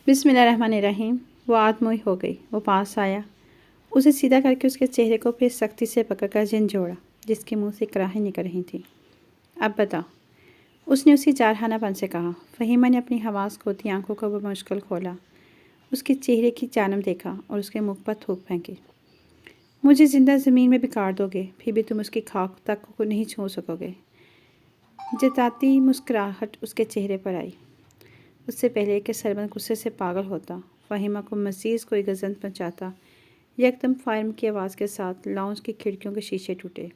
بسم اللہ الرحمن الرحیم۔ وہ آدموئی ہو گئی۔ وہ پاس آیا، اسے سیدھا کر کے اس کے چہرے کو پھر سختی سے پکڑ کر جھنجھوڑا جس کے منہ سے کراہیں نکل رہی تھیں۔ اب بتا، اس نے اسی جارحانہ پن سے کہا۔ فہیمہ نے اپنی حواس کھوتی آنکھوں کو بمشکل کھولا، اس کے چہرے کی جانب دیکھا اور اس کے منہ پر تھوک پھینکی۔ مجھے زندہ زمین میں بکار دو گے، پھر بھی تم اس کی خاک تک کو نہیں چھو سکو گے۔ جتاتی مسکراہٹ اس کے چہرے پر آئی۔ اس سے پہلے کہ سربند غصے سے پاگل ہوتا، فہیمہ کو مزید کوئی گزند پہنچاتا، یکدم فائرنگ کی آواز کے ساتھ لاؤنج کی کھڑکیوں کے شیشے ٹوٹے۔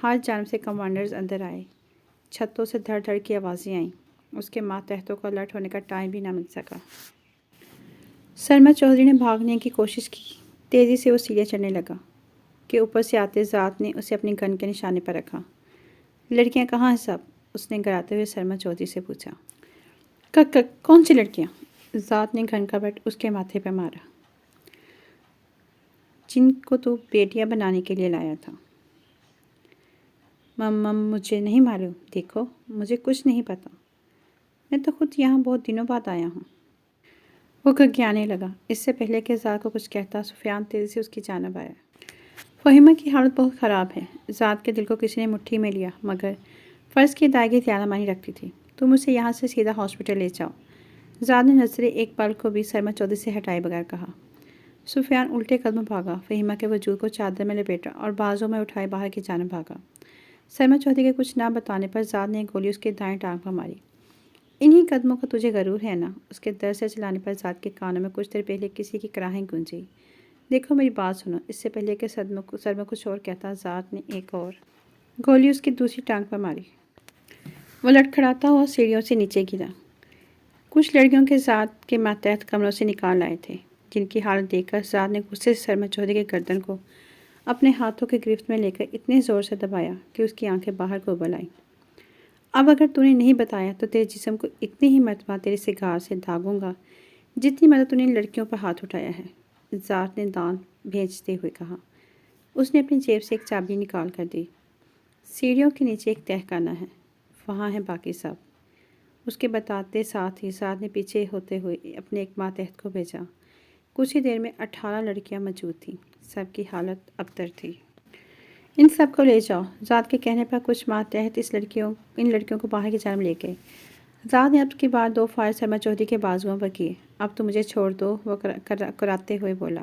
ہر جانب سے کمانڈرز اندر آئے، چھتوں سے دھڑ دھڑ کی آوازیں آئیں۔ اس کے ماتحتوں کو الرٹ ہونے کا ٹائم بھی نہ مل سکا۔ سرمد چودھری نے بھاگنے کی کوشش کی۔ تیزی سے وہ سیڑھیاں چڑھنے لگا کہ اوپر سے آتے ذات نے اسے اپنی گن کے نشانے پر رکھا۔ لڑکیاں کہاں ہیں سب؟ اس نے گراتے ہوئے سرمد چودھری سے پوچھا۔ کون سی لڑکیاں؟ ذات نے گن کا بٹ اس کے ماتھے پہ مارا۔ جن کو تو بیٹیاں بنانے کے لیے لایا تھا۔ مجھے نہیں معلوم، دیکھو مجھے کچھ نہیں پتا، میں تو خود یہاں بہت دنوں بعد آیا ہوں۔ وہ گھگیانے لگا۔ اس سے پہلے کہ ذات کو کچھ کہتا، سفیان تیزی سے اس کی جانب آیا۔ فہیمہ کی حالت بہت خراب ہے۔ ذات کے دل کو کسی نے مٹھی میں لیا، مگر فرض کی ادائیگی زیادہ معنی رکھتی تھی۔ تم اسے یہاں سے سیدھا ہاسپٹل لے جاؤ۔ ذات نے نظریں ایک پل کو بھی سرمد چودھری سے ہٹائے بغیر کہا۔ سفیان الٹے قدم بھاگا، فہیمہ کے وجود کو چادر میں لپیٹا اور بازوں میں اٹھائے باہر کی جانب بھاگا۔ سرمد چودھری کے کچھ نہ بتانے پر ذات نے ایک گولی اس کے دائیں ٹانگ پر ماری۔ انہی قدموں کا تجھے غرور ہے نا؟ اس کے در سے چلانے پر ذات کے کانوں میں کچھ دیر پہلے کسی کی کراہیں گونجی۔ دیکھو میری بات سنو۔ اس سے پہلے کہ سرمد کچھ اور کہتا، ذات نے ایک اور گولی اس کی دوسری ٹانگ پر ماری۔ وہ لڑکھڑاتا ہوا سیڑھیوں سے نیچے گرا۔ کچھ لڑکیوں کے ذات کے ماتحت کمروں سے نکال لائے تھے، جن کی حالت دیکھ کر ذات نے غصے سے سرمد چودھری کے گردن کو اپنے ہاتھوں کی گرفت میں لے کر اتنے زور سے دبایا کہ اس کی آنکھیں باہر کو ابل آئیں۔ اب اگر تو نے نہیں بتایا تو تیرے جسم کو اتنی ہی مرتبہ تیرے سگار سے داغوں گا جتنی مرتبہ تو نے لڑکیوں پر ہاتھ اٹھایا ہے، ذات نے دانت بھینچتے ہوئے کہا۔ اس نے اپنی جیب سے ایک چابی نکال کر دی۔ سیڑھیوں کے نیچے ایک تہہ خانہ ہے، وہاں ہیں باقی سب۔ اس کے بتاتے ساتھ ہی ذات نے پیچھے ہوتے ہوئے اپنے ایک ماتحت کو بھیجا۔ کچھ ہی دیر میں 18 لڑکیاں موجود تھیں، سب کی حالت ابتر تھی۔ ان سب کو لے جاؤ۔ ذات کے کہنے پر کچھ ماتحت ان لڑکیوں کو باہر کی جانب لے گئے۔ ذات نے اب کی بار 2 فائر سرمد چودھری کے بازوؤں پر کیے۔ اب تو مجھے چھوڑ دو، وہ کراتے ہوئے بولا۔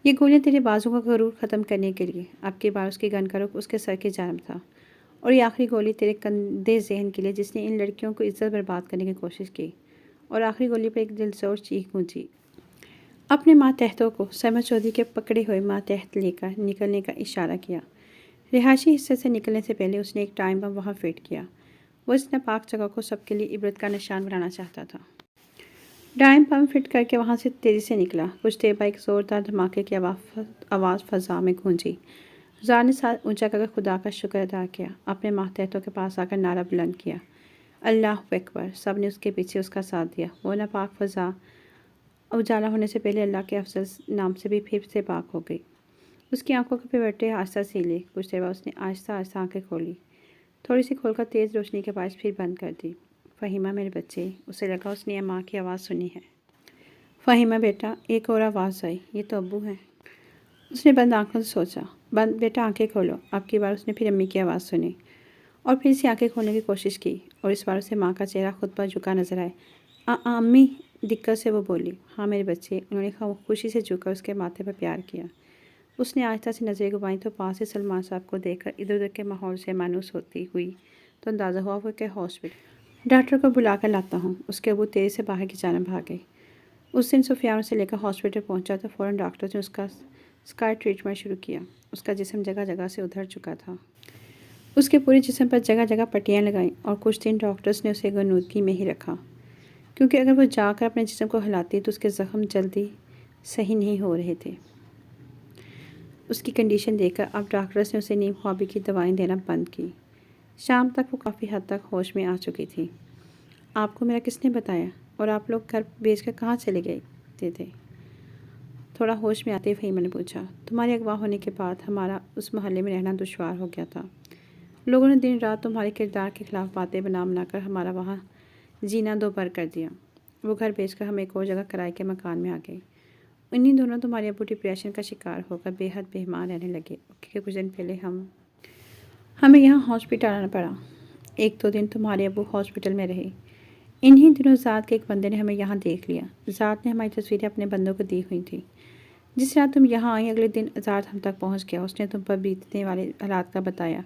یہ گولیاں تیرے بازو کا غرور ختم کرنے کے لیے۔ اب کی بار اس کی گن کا رخ اس کے سر کی جانب تھا، اور یہ آخری گولی تیرے گندے ذہن کے لیے جس نے ان لڑکیوں کو عزت برباد کرنے کی کوشش کی۔ اور آخری گولی پر ایک دلزور چیخ گونجی۔ اپنے ماتحتوں کو سرمد چودھری کے پکڑے ہوئے ماتحت لے کر نکلنے کا اشارہ کیا۔ رہائشی حصے سے نکلنے سے پہلے اس نے ایک ٹائم بم وہاں فٹ کیا۔ وہ اس ناپاک جگہ کو سب کے لیے عبرت کا نشان بنانا چاہتا تھا۔ ٹائم بم فٹ کر کے وہاں سے تیزی سے نکلا۔ کچھ دیر بعد ایک زوردار دھماکے کی آواز فضا میں گونجی۔ ذات نے ساتھ اونچا کر خدا کا شکر ادا کیا، اپنے ماتحتوں کے پاس آ کر نعرہ بلند کیا، اللہ اکبر۔ سب نے اس کے پیچھے اس کا ساتھ دیا۔ وہ ناپاک فضا اجالا ہونے سے پہلے اللہ کے افضل نام سے بھی پھر سے پاک ہو گئی۔ اس کی آنکھوں کے پھپھڑے آہستہ سے ہلے۔ کچھ دیر بعد اس نے آہستہ آہستہ آنکھیں کھولی، تھوڑی سی کھول کر تیز روشنی کے باعث پھر بند کر دی۔ فہیمہ میرے بچے، اسے لگا اس نے ماں کی آواز سنی ہے۔ فہیمہ بیٹا، ایک اور آواز آئی، یہ تو ابو ہیں۔ اس نے بند آنکھوں سے سوچا۔ بیٹا آنکھیں کھولو۔ اب کی بار اس نے پھر امی کی آواز سنی اور پھر سے آنکھیں کھولنے کی کوشش کی، اور اس بار اسے ماں کا چہرہ خود پر جھکا نظر آیا۔ امی، دقت سے وہ بولی۔ ہاں میرے بچے۔ انہوں نے خوشی سے جھک کر اس کے ماتھے پر پیار کیا۔ اس نے آہستہ سے نظریں گھمائیں تو پاس سے سلمان صاحب کو دیکھ کر ادھر ادھر کے ماحول سے مانوس ہوتی ہوئی تو اندازہ ہوا وہ کہ ہاسپٹل ڈاکٹر کو بلا کر لاتا ہوں۔ اس کے ابو تیزی سے باہر کی جانب بھاگے۔ اس دن سفیان اسے لے کر ہاسپٹل پہنچا تو فوراً ڈاکٹر نے اس کا اسکار ٹریٹمنٹ شروع کیا۔ اس کا جسم جگہ جگہ سے ادھر چکا تھا۔ اس کے پورے جسم پر جگہ جگہ پٹیاں لگائیں، اور کچھ دن ڈاکٹرز نے اسے غنودگی میں ہی رکھا، کیونکہ اگر وہ جا کر اپنے جسم کو ہلاتی تو اس کے زخم جلدی صحیح نہیں ہو رہے تھے۔ اس کی کنڈیشن دیکھ کر اب ڈاکٹرز نے اسے نیم خوابی کی دوائیں دینا بند کی۔ شام تک وہ کافی حد تک ہوش میں آ چکی تھی۔ آپ کو میرا کس نے بتایا؟ اور آپ لوگ گھر بھیج کر کہاں چلے گئے تھے؟ تھوڑا ہوش میں آتے فہیمہ نے پوچھا۔ تمہارے اغوا ہونے کے بعد ہمارا اس محلے میں رہنا دشوار ہو گیا تھا۔ لوگوں نے دن رات تمہارے کردار کے خلاف باتیں بنا کر ہمارا وہاں جینا دوبر کر دیا۔ وہ گھر بیچ کر ہم ایک اور جگہ کرائے کے مکان میں آ گئے۔ انہیں دونوں تمہارے ابو ڈپریشن کا شکار ہو کر بے حد بےایمان رہنے لگے، کیونکہ کچھ دن پہلے ہمیں یہاں ہاسپٹل آنا پڑا۔ 1-2 دن تمہارے ابو ہاسپٹل میں رہے۔ انہی دنوں ذات کے ایک بندے نے ہمیں یہاں دیکھ لیا۔ ذات نے ہماری تصویریں اپنے بندوں کو دی ہوئی تھیں۔ جس رات تم یہاں آئیں اگلے دن ذات ہم تک پہنچ گیا۔ اس نے تم پر بیتنے والے حالات کا بتایا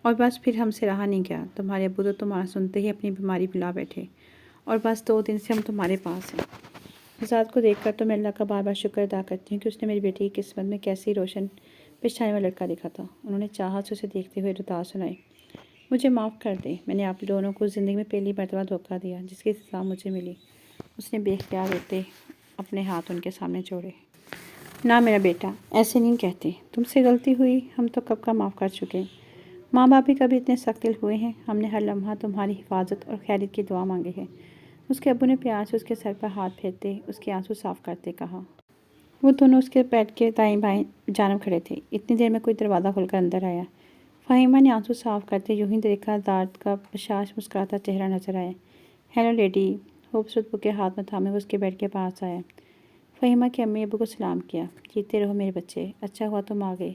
اور بس پھر ہم سے رہا نہیں گیا۔ تمہارے ابو تو تمہارا سنتے ہی اپنی بیماری بلا بیٹھے اور بس 2 دن سے ہم تمہارے پاس ہیں۔ ذات کو دیکھ کر تو میں اللہ کا بار بار شکر ادا کرتی ہوں کہ اس نے میری بیٹی کی قسمت میں کیسی روشن پہچانے والا لڑکا دیکھا تھا۔ انہوں نے چاہت سے اسے دیکھتے ہوئے ردا سنائے، مجھے معاف کر دے، میں نے آپ دونوں کو زندگی میں پہلی مرتبہ دھوکہ دیا، جس کی سزا مجھے ملی۔ اس نے بے اختیار روتے اپنے ہاتھ ان کے سامنے جوڑے۔ نہ میرا بیٹا، ایسے نہیں کہتے، تم سے غلطی ہوئی، ہم تو کب کا معاف کر چکے۔ ماں باپ بھی کبھی اتنے سخت دل ہوئے ہیں؟ ہم نے ہر لمحہ تمہاری حفاظت اور خیریت کی دعا مانگی ہے۔ اس کے ابو نے پیار سے اس کے سر پر ہاتھ پھیرتے، اس کے آنسو صاف کرتے کہا۔ وہ دونوں اس کے بیڈ کے دائیں بائیں جانب کھڑے تھے۔ اتنی دیر میں کوئی دروازہ کھول کر اندر آیا۔ فہیمہ نے آنسو صاف کرتے یوں ہی دیکھا، ذات کا بشاش مسکراتا چہرہ نظر آیا۔ Hello lady. خوبصورت بو کے ہاتھ میں تھامے وہ اس کے بیڈ کے پاس آیا۔ فہیمہ کے امی ابو کو سلام کیا۔ جیتے رہو میرے بچے، اچھا ہوا تم آ گئے،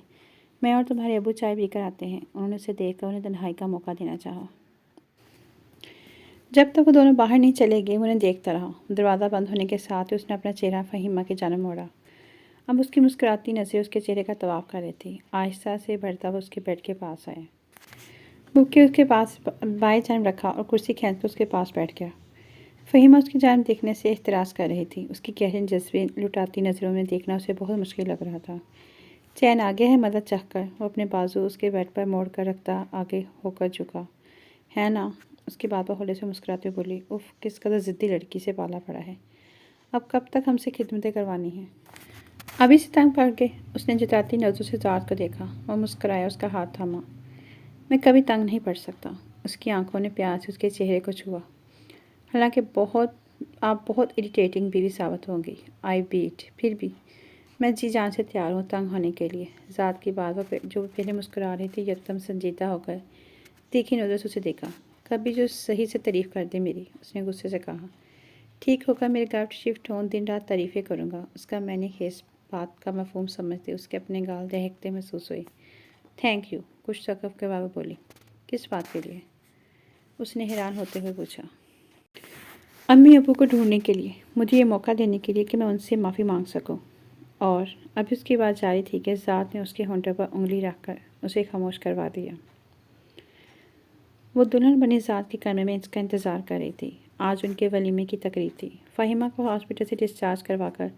میں اور تمہارے ابو چائے پی کر آتے ہیں۔ انہوں نے اسے دیکھ کر انہیں تنہائی کا موقع دینا چاہا۔ جب تک وہ دونوں باہر نہیں چلے گئے وہ انہیں دیکھتا رہا۔ دروازہ بند ہونے کے ساتھ ہی اس نے اپنا چہرہ فہیمہ کی جانب موڑا۔ اب اس کی مسکراتی نظریں اس کے چہرے کا طواف کر رہی تھی۔ آہستہ سے بڑھتا وہ اس کے بیڈ کے پاس آیا، بوکے اس کے پاس بائیں جانب رکھا اور کرسی کھینچ کر اس کے پاس بیٹھ گیا۔ فہیمہ اس کی جانب دیکھنے سے احتراز کر رہی تھی۔ اس کی گہرے جذبے لٹاتی نظروں میں دیکھنا اسے بہت مشکل لگ رہا تھا۔ چین آ گیا ہے مدد چاہ کر؟ وہ اپنے بازو اس کے بیڈ پر موڑ کر رکھتا آگے ہو کر جھکا۔ ہے نا؟ اس کی بات پر ہولے سے مسکراتے ہوئے بولی، اف کس قدر ضدی لڑکی سے پالا پڑا ہے، اب کب تک ہم سے خدمتیں کروانی ہیں؟ ابھی سے تنگ پڑ گئے؟ اس نے جتاتی نظروں سے ذات کو دیکھا۔ وہ مسکرایا، اس کا ہاتھ تھاما۔ میں کبھی تنگ نہیں پڑ سکتا۔ اس کی آنکھوں نے پیار سے اس کے چہرے کو چھوا۔ حالانکہ آپ بہت اریٹیٹنگ بیوی ثابت ہوں گی، آئی بیٹ، پھر بھی میں جی جان سے تیار ہوں تنگ ہونے کے لیے۔ ذات کی بات پر جو پہلے مسکرا رہی تھی یکدم سنجیدہ ہو کر تیکھی نظر سے اسے دیکھا۔ کبھی جو صحیح سے تعریف کر دے میری، اس نے غصے سے کہا۔ ٹھیک ہوگا، میرے گھر شفٹ ہوں، دن رات تعریفیں کروں گا۔ اس کا میں نے خیز بات کا مفہوم سمجھتے اس کے اپنے گال دہکتے محسوس ہوئے۔ تھینک یو، کچھ ثقف کے بعد بولی۔ کس بات کے لیے؟ اس نے حیران ہوتے ہوئے پوچھا۔ امی ابو کو ڈھونڈنے کے لیے، مجھے یہ موقع دینے کے لیے کہ میں ان سے معافی مانگ سکوں۔ اور ابھی اس کی بات جاری تھی کہ ذات نے اس کے ہونٹوں پر انگلی رکھ کر اسے خاموش کروا دیا۔ وہ دلہن بنی ذات کے کمرے میں اس کا انتظار کر رہی تھی۔ آج ان کے ولیمے کی تقریب تھی۔ فہیمہ کو ہاسپٹل سے ڈسچارج کروا کر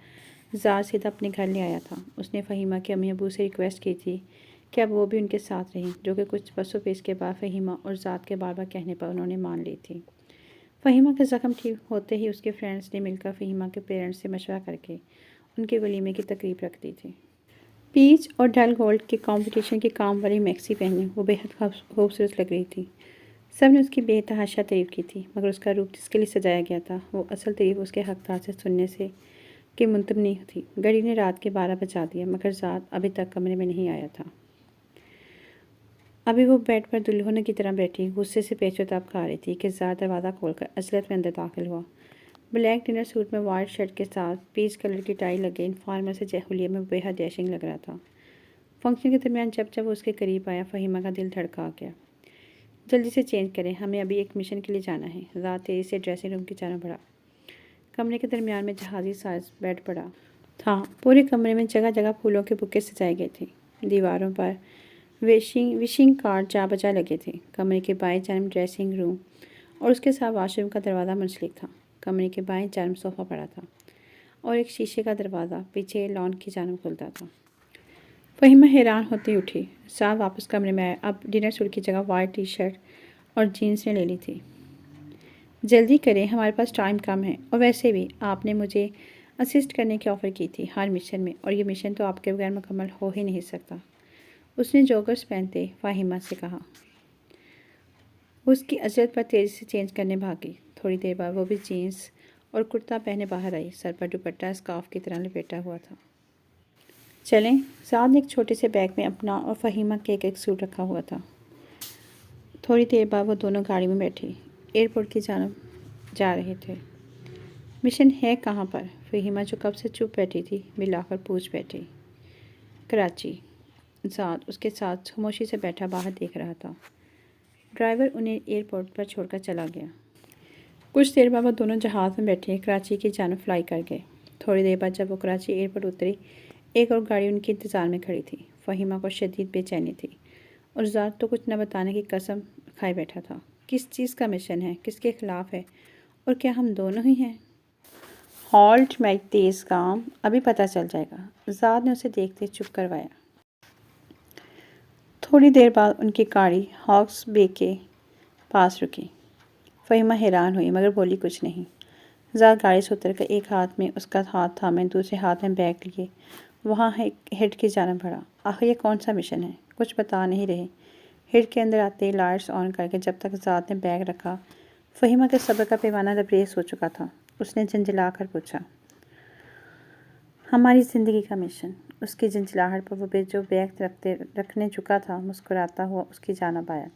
ذات سیدھا اپنے گھر لے آیا تھا۔ اس نے فہیمہ کے امی ابو سے ریکویسٹ کی تھی کہ اب وہ بھی ان کے ساتھ رہیں، جو کہ کچھ پس و پیش کے بعد فہیمہ اور ذات کے بار بار کہنے پر انہوں نے مان لی تھی۔ فہیمہ کا زخم ٹھیک ہوتے ہی اس کے فرینڈز نے مل کر فہیمہ کے پیرنٹس سے مشورہ کر کے ان کے ولیمے کی تقریب رکھ دی تھی۔ پیچ اور ڈل گولڈ کے کمپٹیشن کی کام والی میکسی پہنے وہ بے حد خوبصورت لگ رہی تھی۔ سب نے اس کی بے تحاشا تعریف کی تھی، مگر اس کا روپ جس کے لیے سجایا گیا تھا وہ اصل تعریف اس کے حقدار سے سننے سے کہ منتمنی تھی۔ گھڑی نے رات کے 12 بجا دیا، مگر ذات ابھی تک کمرے میں نہیں آیا تھا۔ ابھی وہ بیڈ پر دلہنوں کی طرح بیٹھی غصے سے پیچ و تاب کھا رہی تھی کہ ذات دروازہ کھول کر عجلت میں اندر داخل ہوا۔ بلیک ڈنر سوٹ میں وائٹ شرٹ کے ساتھ پیچ کلر کی ٹائی لگے انفارمل سے حلیے میں بے حد ڈیشنگ لگ رہا تھا۔ فنکشن کے درمیان جب وہ اس کے قریب آیا، فہیمہ کا دل دھڑکا گیا۔ جلدی سے چینج کریں، ہمیں ابھی ایک مشن کے لیے جانا ہے۔ ذات تیزی سے ڈریسنگ روم کی جانب بڑھا۔ کمرے کے درمیان میں جہازی سائز بیڈ پڑا تھا۔ پورے کمرے میں جگہ جگہ پھولوں کے بکے سجائے گئے تھے۔ دیواروں پر وشنگ کارڈ جا بجا لگے تھے۔ کمرے کے بائیں جانب ڈریسنگ روم اور اس کے ساتھ واش روم کا دروازہ منسلک تھا۔ کمرے کے بائیں جانب صوفہ پڑا تھا اور ایک شیشے کا دروازہ پیچھے لان کی جانب کھلتا تھا۔ فہیمہ حیران ہوتی اٹھی۔ ذات واپس کمرے میں آیا۔ اب ڈنر سوٹ کی جگہ وائٹ ٹی شرٹ اور جینس نے لے لی تھی۔ جلدی کریں، ہمارے پاس ٹائم کم ہے، اور ویسے بھی آپ نے مجھے اسسٹ کرنے کی آفر کی تھی ہر مشن میں، اور یہ مشن تو آپ کے بغیر مکمل ہو ہی نہیں سکتا۔ اس نے جوگرز پہنتے فہیمہ سے کہا۔ وہ اس کی عجلت پر تیزی سے چینج کرنے بھاگی۔ تھوڑی دیر بعد وہ بھی جینس اور کرتا پہنے باہر آئی، سر پر دوپٹہ اسکارف کی طرح لپیٹا ہوا تھا۔ چلیں، ذات نے ایک چھوٹے سے بیگ میں اپنا اور فہیمہ کے ایک سوٹ رکھا ہوا تھا۔ تھوڑی دیر بعد وہ دونوں گاڑی میں بیٹھی ایئرپورٹ کی جانب جا رہے تھے۔ مشن ہے کہاں پر؟ فہیمہ جو کب سے چپ بیٹھی تھی بلا کر پوچھ بیٹھی۔ کراچی۔ زاد اس کے ساتھ خاموشی سے بیٹھا باہر دیکھ رہا تھا۔ ڈرائیور انہیں ایئرپورٹ پر چھوڑ کر چلا گیا۔ کچھ دیر بعد وہ دونوں جہاز میں بیٹھے کراچی کی جانب فلائی کر گئے۔ تھوڑی دیر بعد جب وہ کراچی ایئرپورٹ اتری، ایک اور گاڑی ان کے انتظار میں کھڑی تھی۔ فہیمہ کو شدید بے چینی تھی اور زاد تو کچھ نہ بتانے کی قسم کھائے بیٹھا تھا۔ کس چیز کا مشن ہے؟ کس کے خلاف ہے؟ اور کیا ہم دونوں ہی ہیں؟ ہالٹ میں تیز کام، ابھی پتہ چل جائے گا، زاد نے اسے دیکھتے چپ کروایا۔ تھوڑی دیر بعد ان کی گاڑی ہاکس بے کے پاس رکی۔ فہیمہ حیران ہوئی مگر بولی کچھ نہیں۔ زاد گاڑی سے اتر کر ایک ہاتھ میں اس کا ہاتھ تھامے دوسرے ہاتھ میں بیگ لیے وہاں ہیڈ کی جانب بڑھا۔ آخر یہ کون سا مشن ہے؟ کچھ بتا نہیں رہے۔ ہیڈ کے اندر آتے ہی لائٹس آن کر کے جب تک زاد نے بیگ رکھا، فہیمہ کے صبر کا پیمانہ لبریز ہو چکا تھا۔ اس نے جھنجھلا کر پوچھا، ہماری زندگی کا مشن؟ اس کی جھنجھلاہٹ پر وہ جو بیگ رکھنے چکا تھا مسکراتا ہوا اس کی جانب آیا۔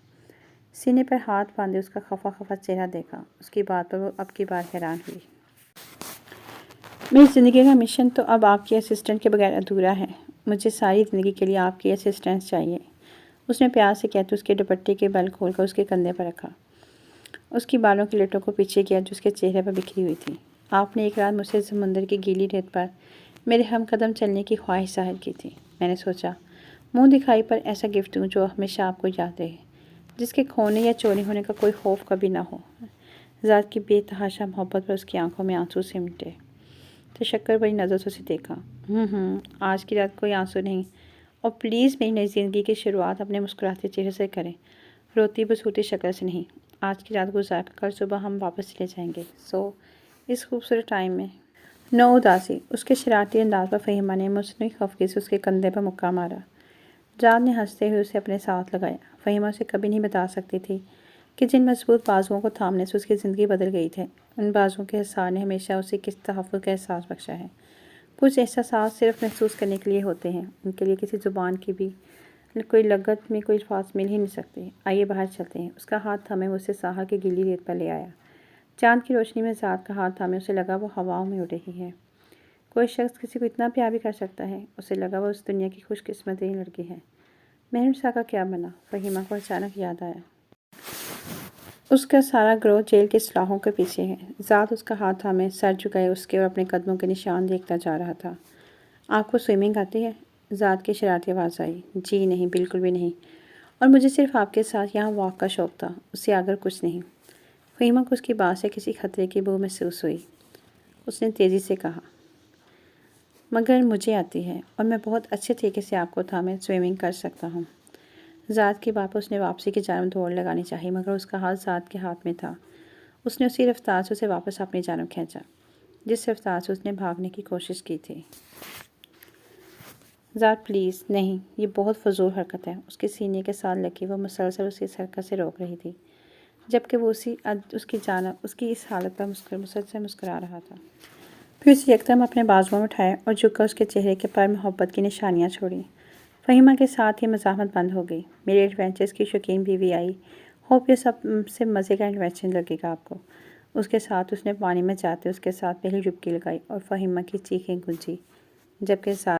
سینے پر ہاتھ باندھے اس کا خفا خفا چہرہ دیکھا۔ اس کی بات پر وہ اب کی بار حیران ہوئی۔ میری زندگی کا مشن تو اب آپ کی اسسٹنٹ کے بغیر ادھورا ہے۔ مجھے ساری زندگی کے لیے آپ کی اسسٹنس چاہیے۔ اس نے پیار سے کہتے اس کے دوپٹے کے بل کھول کر اس کے کندھے پر رکھا۔ اس کی بالوں کی لٹوں کو پیچھے کیا جو اس کے چہرے پر بکھری ہوئی تھی۔ آپ نے ایک رات مجھ سے سمندر کی گیلی ریت پر میرے ہم قدم چلنے کی خواہش ظاہر کی تھی۔ میں نے سوچا منہ دکھائی پر ایسا گفٹ دوں جو ہمیشہ آپ کو یاد رہے، جس کے کھونے یا چوری ہونے کا کوئی خوف کبھی نہ ہو۔ ذات کی بے تحاشا محبت پر اس کی آنکھوں میں آنسو سمٹے۔ تشکر بھری نظر سے اسے دیکھا۔ آج کی رات کوئی آنسو نہیں، اور پلیز میری نئی زندگی کی شروعات اپنے مسکراتے چہرے سے کریں، روتی بسوتی شکل سے نہیں۔ آج کی رات گزار کر کل صبح ہم واپس چلے جائیں گے۔ اس خوبصورت ٹائم میں نو اداسی۔ اس کے شرارتی انداز پر فہیمہ نے مصنوعی خفگی سے اس کے کندھے پر مکہ مارا۔ زاد نے ہنستے ہوئے اسے اپنے ساتھ لگایا۔ فہیمہ اسے کبھی نہیں بتا سکتی تھی کہ جن مضبوط بازوؤں کو تھامنے سے اس کی زندگی بدل گئی تھی، ان بازوؤں کے حصار نے ہمیشہ اسے کس تحفظ کا احساس بخشا ہے۔ کچھ احساسات صرف محسوس کرنے کے لیے ہوتے ہیں، ان کے لیے کسی زبان کی بھی کوئی لغت میں کوئی الفاظ مل ہی نہیں سکتے۔ آئیے باہر چلتے ہیں۔ اس کا ہاتھ تھامے وہ اسے ساحل کی گیلی ریت پر لے آیا۔ چاند کی روشنی میں زاد کا ہاتھ تھامے اسے لگا وہ ہواؤں میں اڑ رہی ہے۔ کوئی شخص کسی کو اتنا پیار بھی کر سکتا ہے؟ اسے لگا وہ اس دنیا کی خوش قسمت ترین لڑکی ہے۔ مہرنسا کا کیا بنا؟ فہیمہ کو اچانک یاد آیا۔ اس کا سارا گروہ جیل کے اسلحوں کے پیچھے ہے۔ زاد اس کا ہاتھ تھامے سر جھکائے اس کے اور اپنے قدموں کے نشان دیکھتا جا رہا تھا۔ آپ کو سوئمنگ آتی ہے؟ زاد کی شرارتی آواز آئی۔ جی نہیں، بالکل بھی نہیں، اور مجھے صرف آپ کے ساتھ یہاں واک کا شوق تھا، اس سے آگر کچھ نہیں۔ فہیمہ کو اس کی بات سے کسی خطرے کی بو محسوس ہوئی۔ اس نے تیزی سے کہا، مگر مجھے آتی ہے، اور میں بہت اچھے طریقے سے آپ کو تھامے سوئمنگ کر سکتا ہوں۔ زاد کی بات پر اس نے واپسی کی جانب دوڑ لگانی چاہی مگر اس کا ہاتھ زاد کے ہاتھ میں تھا۔ اس نے اسی رفتار سے اسے واپس اپنی جانب کھینچا جس رفتار سے اس نے بھاگنے کی کوشش کی تھی۔ زاد پلیز نہیں، یہ بہت فضول حرکت ہے۔ اس کے سینے کے ساتھ لگی وہ مسلسل اس کی حرکت سے روک رہی تھی جبکہ وہ اس کی اس حالت پر مسلسل مسکرا رہا تھا۔ پھر اسے یکدم اپنے بازوؤں میں اٹھایا اور جھک کر اس کے چہرے کے پر محبت کی نشانیاں چھوڑیں۔ فہیمہ کے ساتھ ہی مزاحمت بند ہو گئی۔ میرے ایڈونچرز کی شوقین بیوی آئی، ہوپ یہ سب سے مزے کا ایڈونچر لگے گا آپ کو۔ اس کے ساتھ اس نے پانی میں جاتے اس کے ساتھ پہلی ڈبکی لگائی اور فہیمہ کی چیخیں گونجی جبکہ زاد